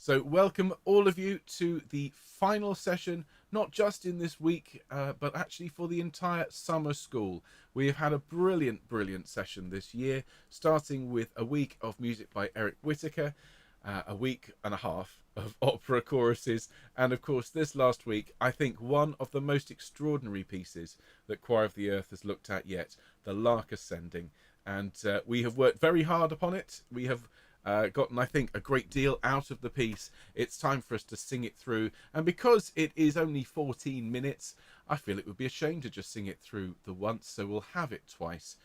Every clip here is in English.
So welcome all of you to the final session, not just in this week, but actually for the entire summer school. We have had a brilliant session this year, starting with a week of music by Eric Whittaker, a week and a half of opera choruses, and of course this last week, I think one of the most extraordinary pieces that Choir of the Earth has looked at yet, the Lark Ascending. And we have worked very hard upon it. We have gotten, I think, a great deal out of the piece. It's time for us to sing it through, and because it is only 14 minutes, I feel it would be a shame to just sing it through the once, so we'll have it twice.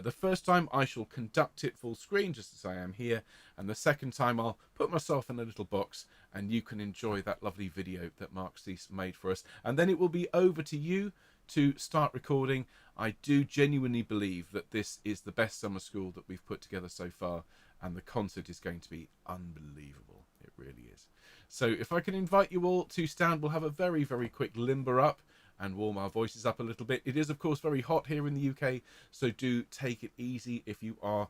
The first time I shall conduct it full screen, just as I am here, and the second time I'll put myself in a little box and you can enjoy that lovely video that Mark Cease made for us, and then it will be over to you to start recording. I do genuinely believe that this is the best summer school that we've put together so far, and the concert is going to be unbelievable. It really is. So if I can invite you all to stand, we'll have a very quick limber up and warm our voices up a little bit. It is of course very hot here in the UK, so do take it easy if you are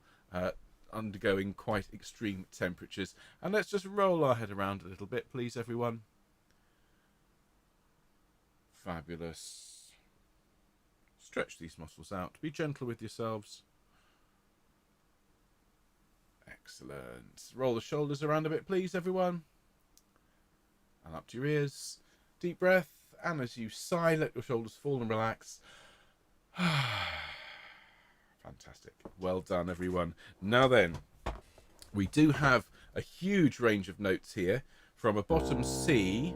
undergoing quite extreme temperatures. And let's just roll our head around a little bit, please, everyone. Fabulous. Stretch these muscles out. Be gentle with yourselves. Excellent. Roll the shoulders around a bit, please, everyone. And up to your ears. Deep breath. And as you sigh, let your shoulders fall and relax. Fantastic. Well done, everyone. Now then, we do have a huge range of notes here, from a bottom C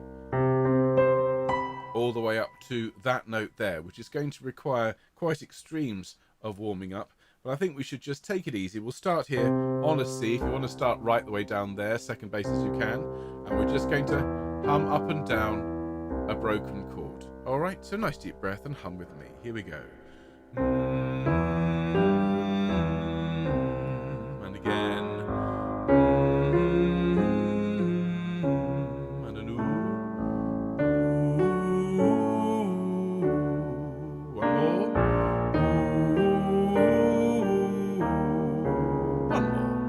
all the way up to that note there, which is going to require quite extremes of warming up. But I think we should just take it easy. We'll start here on a C. If you want to start right the way down there, second bass as you can. And we're just going to hum up and down a broken chord. All right, so nice deep breath and hum with me. Here we go. And again. And an ooh. One more. One more.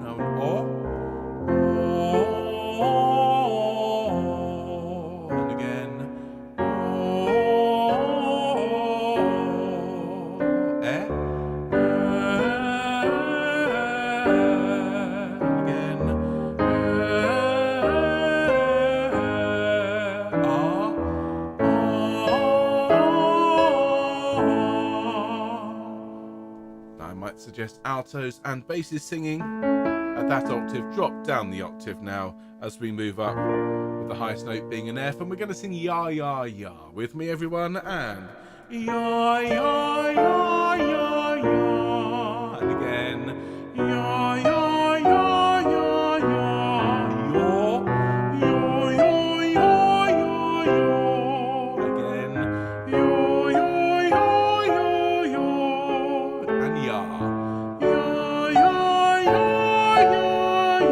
Now an oh. And again. Eh. And again. I might suggest altos and basses singing at that octave. Drop down the octave now as we move up, with the highest note being an F, and we're going to sing ya ya ya with me, everyone, and ya ya ya ya ya, and again ya ya ya ya ya, yo yo yo yo yo yo, again yo yo yo yo yo, and ya ya ya ya ya ya.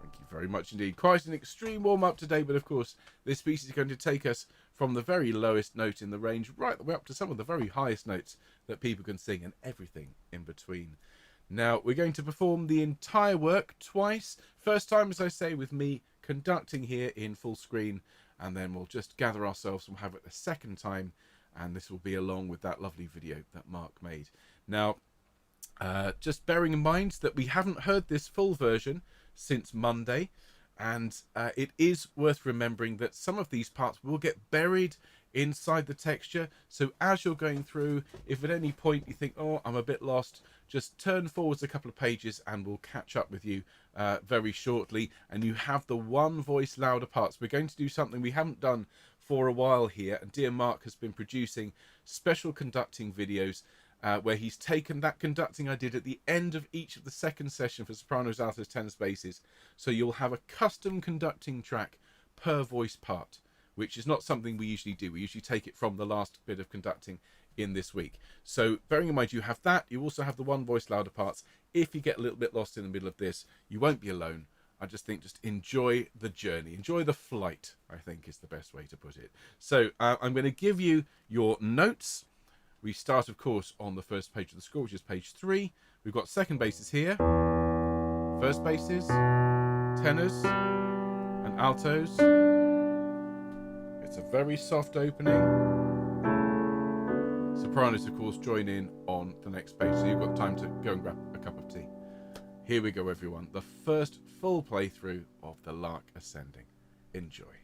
Thank you very much indeed. Quite an extreme warm-up today, but of course this piece is going to take us from the very lowest note in the range right the way up to some of the very highest notes that people can sing, and everything in between. Now we're going to perform the entire work twice. First time, as I say, with me conducting here in full screen, and then we'll just gather ourselves and have it the second time, and this will be along with that lovely video that Mark made. Now, just bearing in mind that we haven't heard this full version since Monday, and it is worth remembering that some of these parts will get buried inside the texture. So as you're going through, if at any point you think, oh, I'm a bit lost, just turn forwards a couple of pages and we'll catch up with you very shortly, and you have the one voice louder parts. We're going to do something we haven't done for a while here, and dear Mark has been producing special conducting videos where he's taken that conducting I did at the end of each of the second session for sopranos, altos, tenors, basses. So you'll have a custom conducting track per voice part, which is not something we usually do. We usually take it from the last bit of conducting in this week. So bearing in mind you have that, you also have the one voice louder parts. If you get a little bit lost in the middle of this, you won't be alone. I just think just enjoy the journey, enjoy the flight, I think is the best way to put it. So I'm going to give you your notes We start, of course, on the first page of the score, which is page 3. We've got second basses here, first basses, tenors, and altos. It's a very soft opening. Sopranos, of course, join in on the next page, so you've got time to go and grab a cup of tea. Here we go, everyone. The first full playthrough of the Lark Ascending. Enjoy.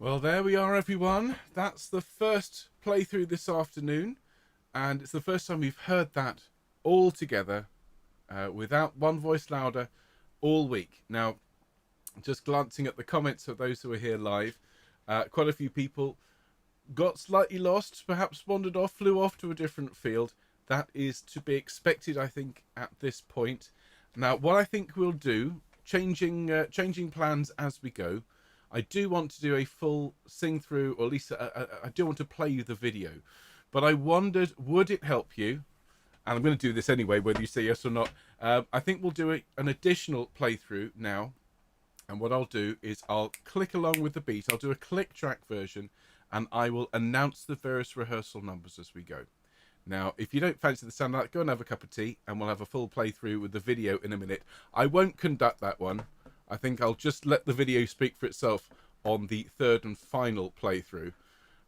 Well, there we are, everyone. That's the first playthrough this afternoon, and it's the first time we've heard that all together, without one voice louder, all week. Now, just glancing at the comments of those who are here live, quite a few people got slightly lost, perhaps wandered off, flew off to a different field. That is to be expected, I think, at this point. Now, what I think we'll do, changing plans as we go. I do want to do a full sing through, or at least I do want to play you the video. But I wondered, would it help you? And I'm going to do this anyway, whether you say yes or not. I think we'll do an additional playthrough now. And what I'll do is I'll click along with the beat. I'll do a click track version, and I will announce the various rehearsal numbers as we go. Now, if you don't fancy the sound of that, go and have a cup of tea, and we'll have a full playthrough with the video in a minute. I won't conduct that one. I think I'll just let the video speak for itself on the third and final playthrough.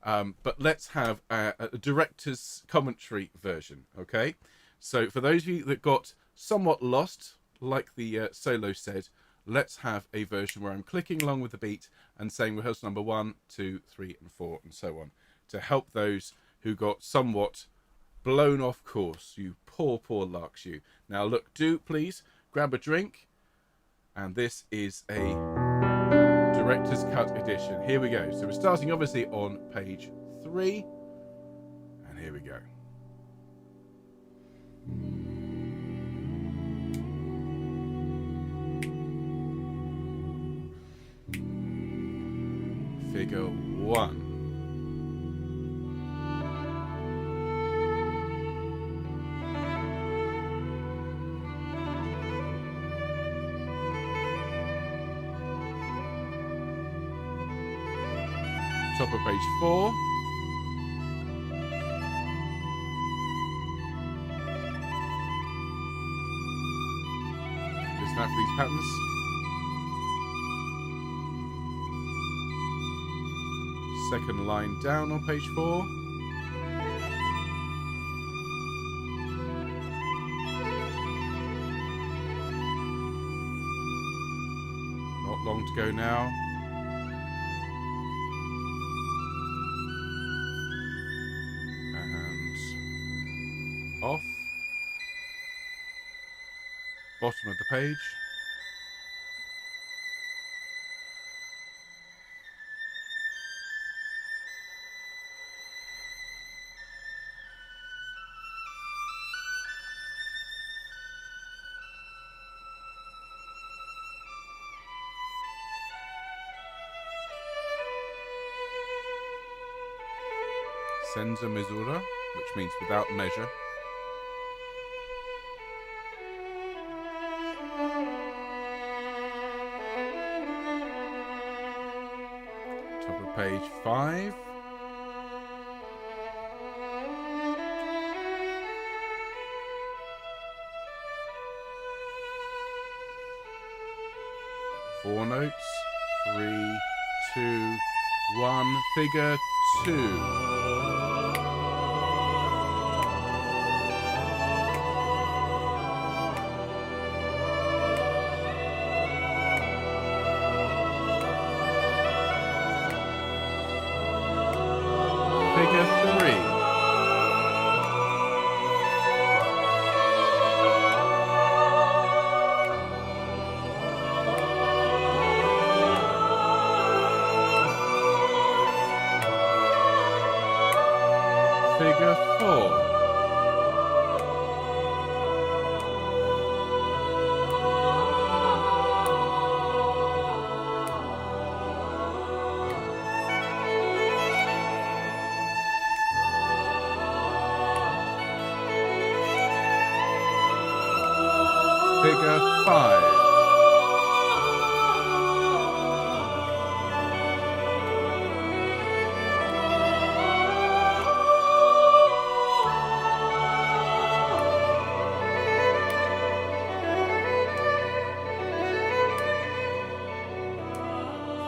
But let's have a director's commentary version, okay? So for those of you that got somewhat lost, like the solo said, let's have a version where I'm clicking along with the beat and saying rehearsal number 1, 2, 3, and 4, and so on, to help those who got somewhat blown off course. You poor Larks, you. Now look, do please grab a drink. And this is a director's cut edition. Here we go. So we're starting obviously on page 3. And here we go. Figure 1. Top of page 4. Listen out for these patterns. Second line down on page 4. Not long to go now. Off. Bottom of the page. Senza misura, which means without measure. Top of page 5. Four notes. 3, 2, 1. Figure 2. Figure 3. Figure 4. Figure 5.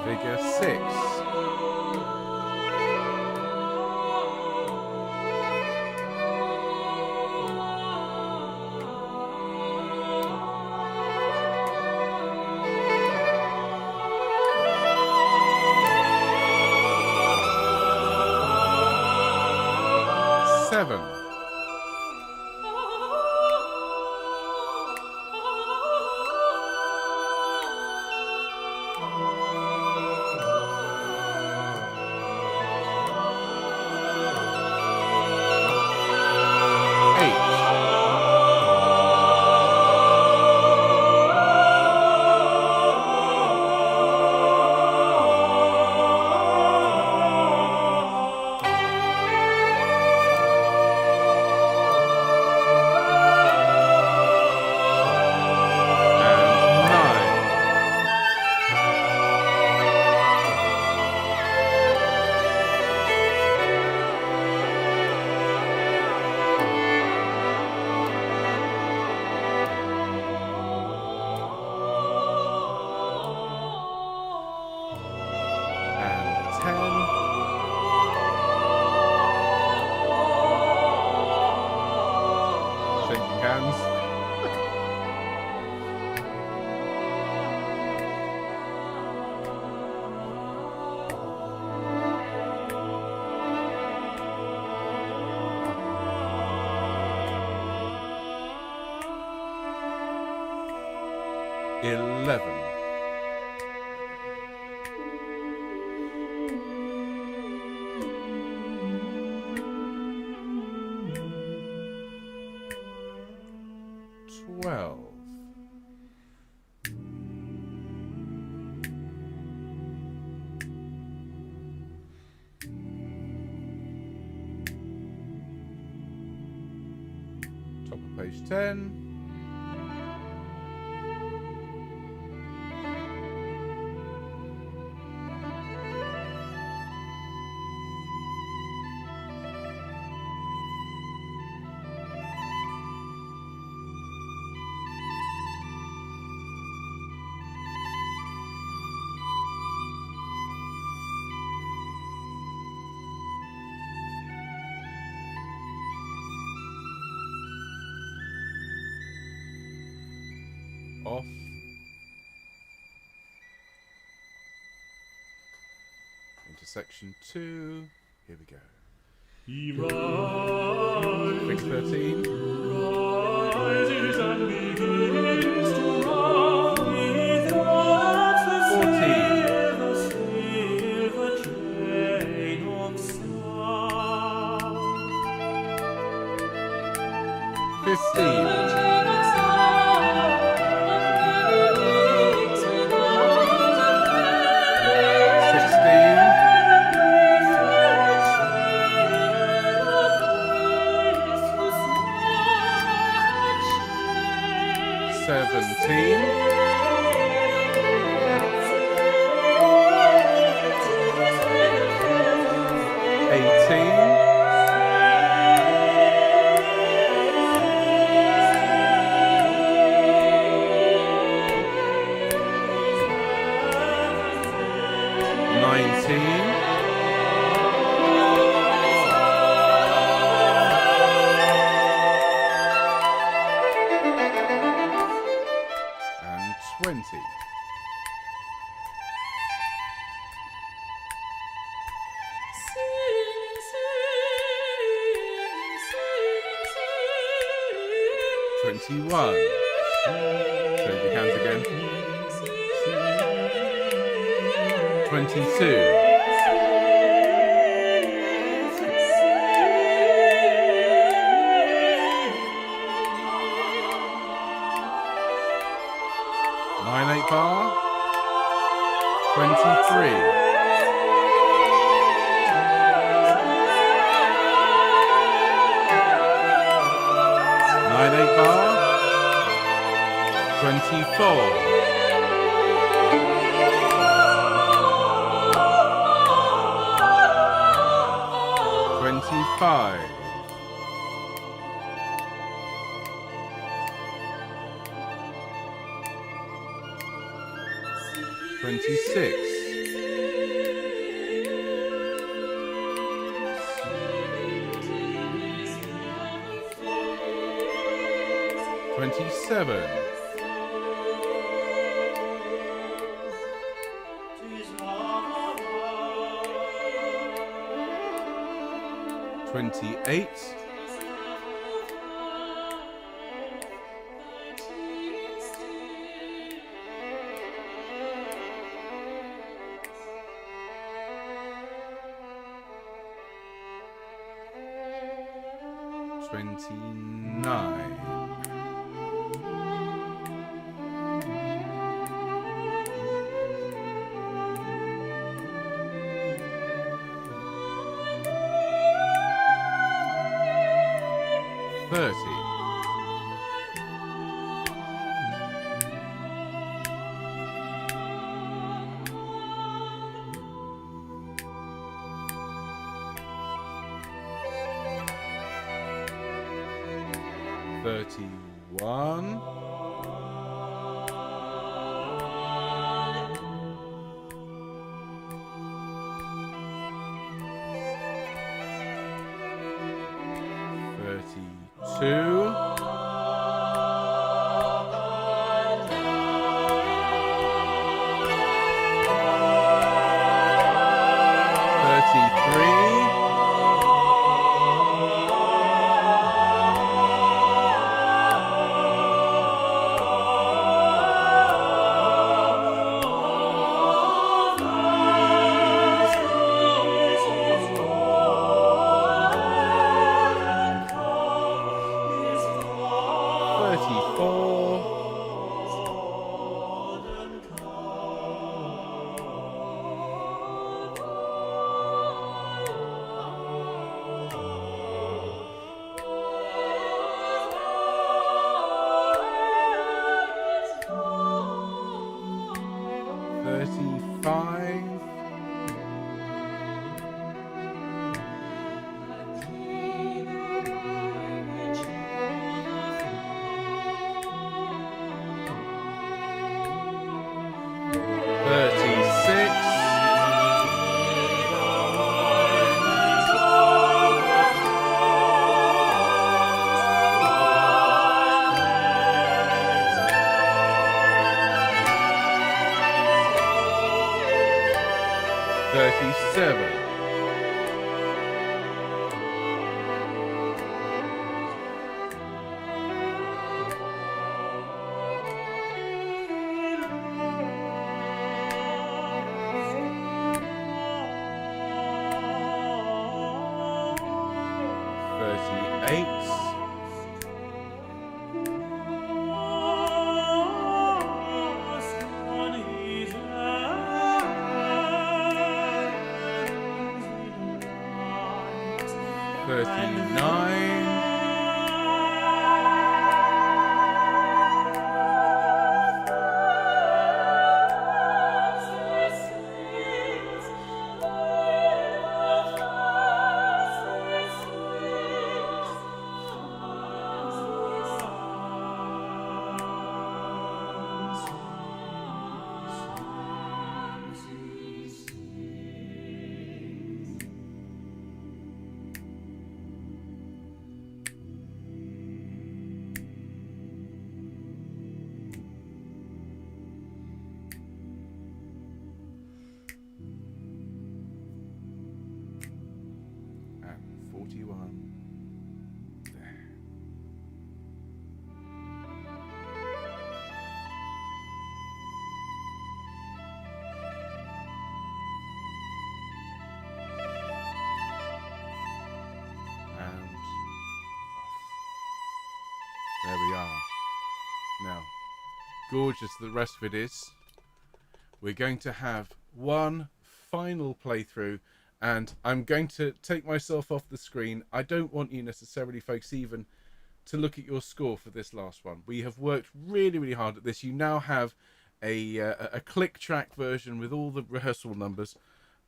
Figure 6. 27. 10. Shaking hands. Eleven. 12. 'Top of page 10. 'Off. Into section 2. Here we go. Page 13. Rises and begins to rise. 14. The silver train of sound. 15. 17. 18. 19. 20. 21. Turn your hands again. 22. 9/8 bar. 23. 9/8 bar. 24. 25. 26. 27. 28. 29. 30. 31. 32. 33. 35. 36. 37. 38. 39. 41. And there we are. Now, gorgeous the rest of it is. We're going to have one final playthrough, and I'm going to take myself off the screen. I don't want you necessarily, folks, even to look at your score for this last one. We have worked really, really hard at this. You now have a click track version with all the rehearsal numbers,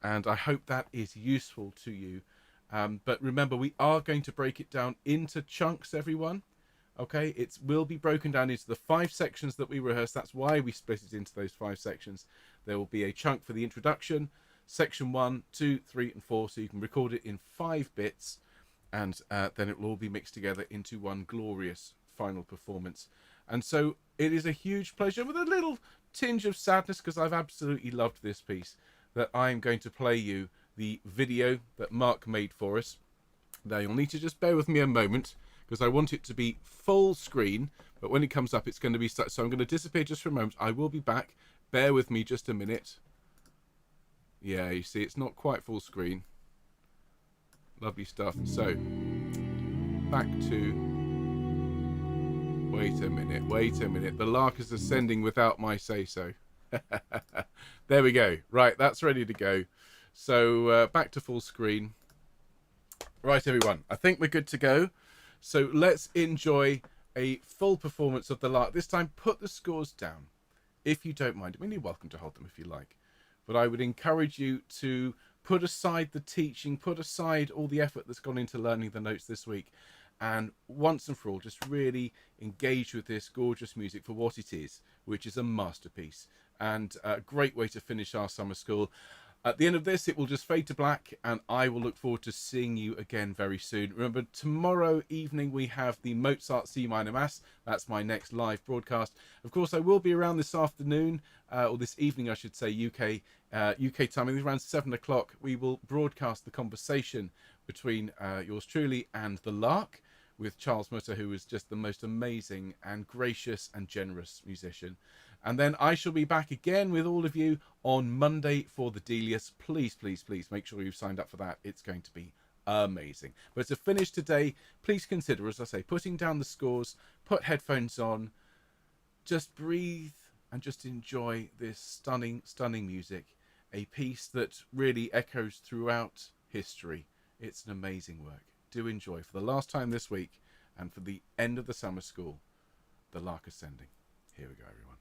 and I hope that is useful to you. But remember, we are going to break it down into chunks, everyone. Okay, it will be broken down into the 5 sections that we rehearse. That's why we split it into those 5 sections. There will be a chunk for the introduction, section 1, 2, 3, and 4, so you can record it in 5 bits, and then it will all be mixed together into one glorious final performance. And so it is a huge pleasure, with a little tinge of sadness, because I've absolutely loved this piece, that I'm going to play you the video that Mark made for us. Now you'll need to just bear with me a moment, because I want it to be full screen, but when it comes up it's going to be stuck. So I'm going to disappear just for a moment. I will be back. Bear with me just a minute. Yeah, you see, it's not quite full screen. Lovely stuff. So back to... Wait a minute. The Lark is ascending without my say-so. There we go. Right, that's ready to go. So back to full screen. Right, everyone. I think we're good to go. So let's enjoy a full performance of the Lark. This time, put the scores down, if you don't mind. I mean, you're welcome to hold them if you like. But I would encourage you to put aside the teaching, put aside all the effort that's gone into learning the notes this week, and once and for all, just really engage with this gorgeous music for what it is, which is a masterpiece and a great way to finish our summer school. At the end of this, it will just fade to black, and I will look forward to seeing you again very soon. Remember, tomorrow evening we have the Mozart C minor Mass. That's my next live broadcast. Of course, I will be around this afternoon, or this evening, I should say, UK time. I think around 7 o'clock, we will broadcast the conversation between yours truly and the Lark, with Charles Mutter, who is just the most amazing and gracious and generous musician. And then I shall be back again with all of you on Monday for the Delius. Please, please, please make sure you've signed up for that. It's going to be amazing. But to finish today, please consider, as I say, putting down the scores, put headphones on, just breathe and just enjoy this stunning, stunning music. A piece that really echoes throughout history. It's an amazing work. Do enjoy for the last time this week and for the end of the summer school, the Lark Ascending. Here we go, everyone.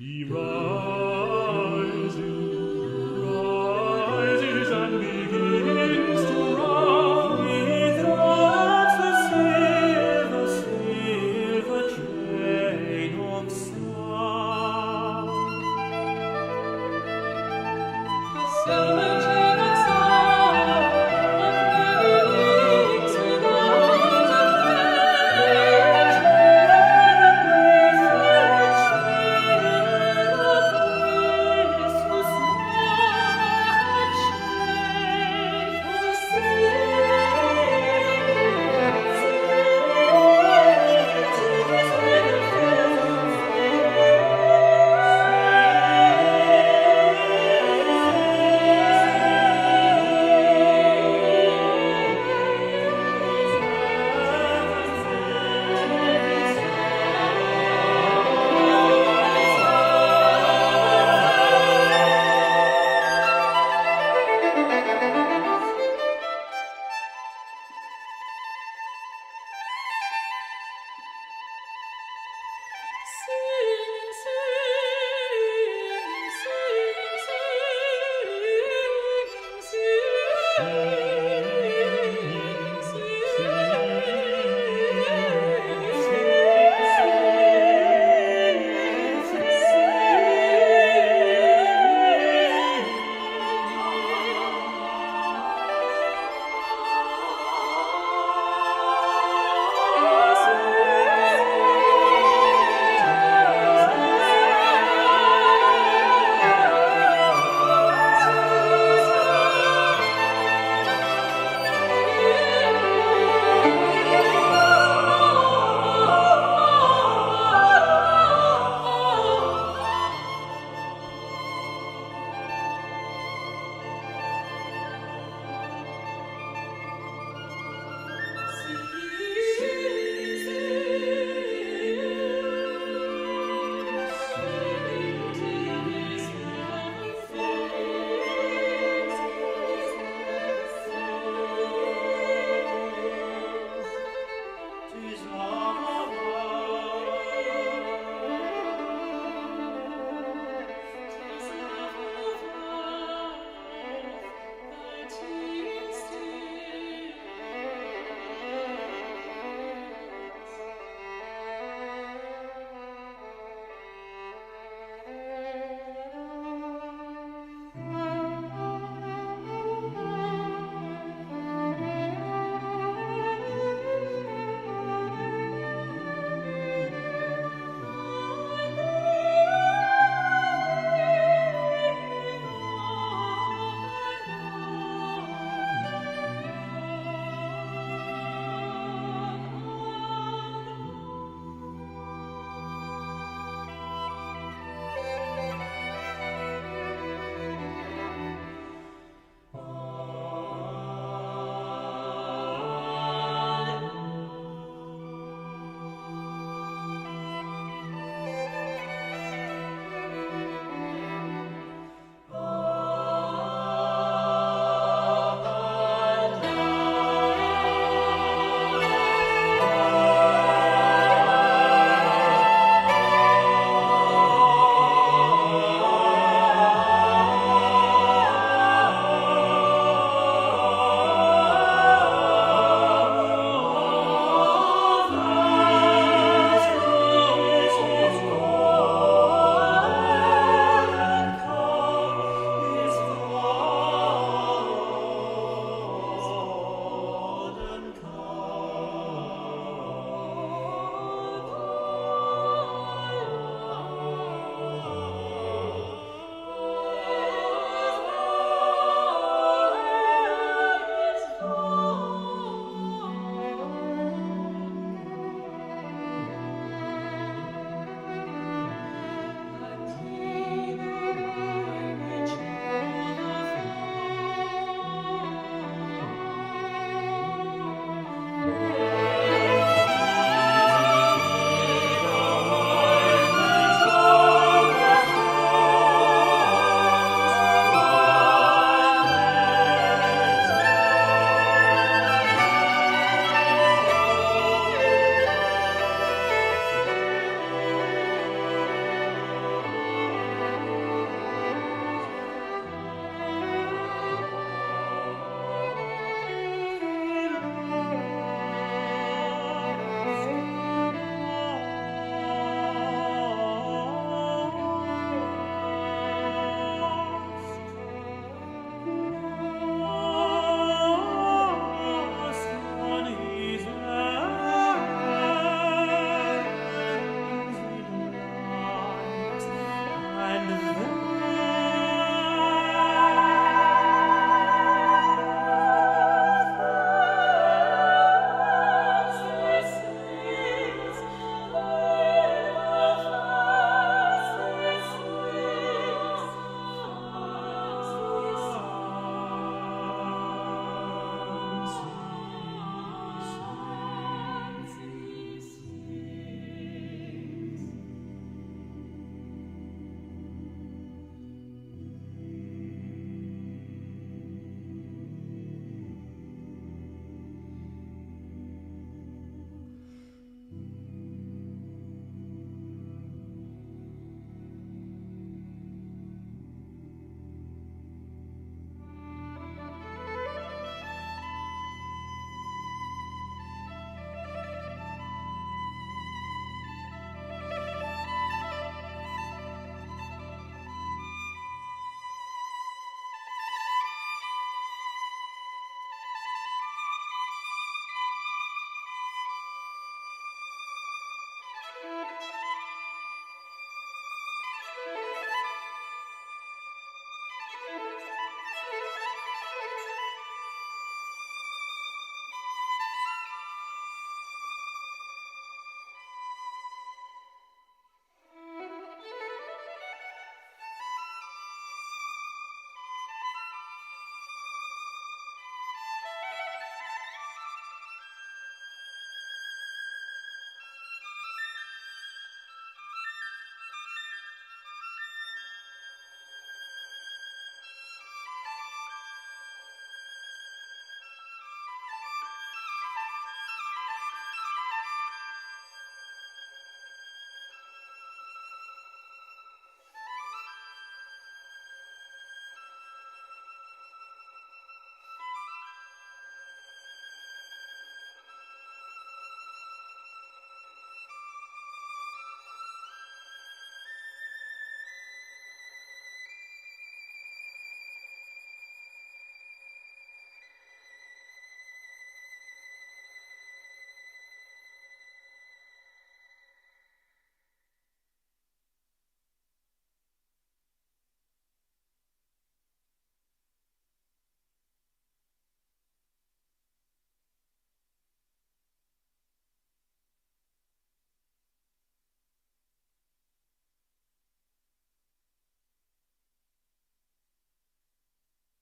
He rises and begins to run. He throws the silver chain of sound.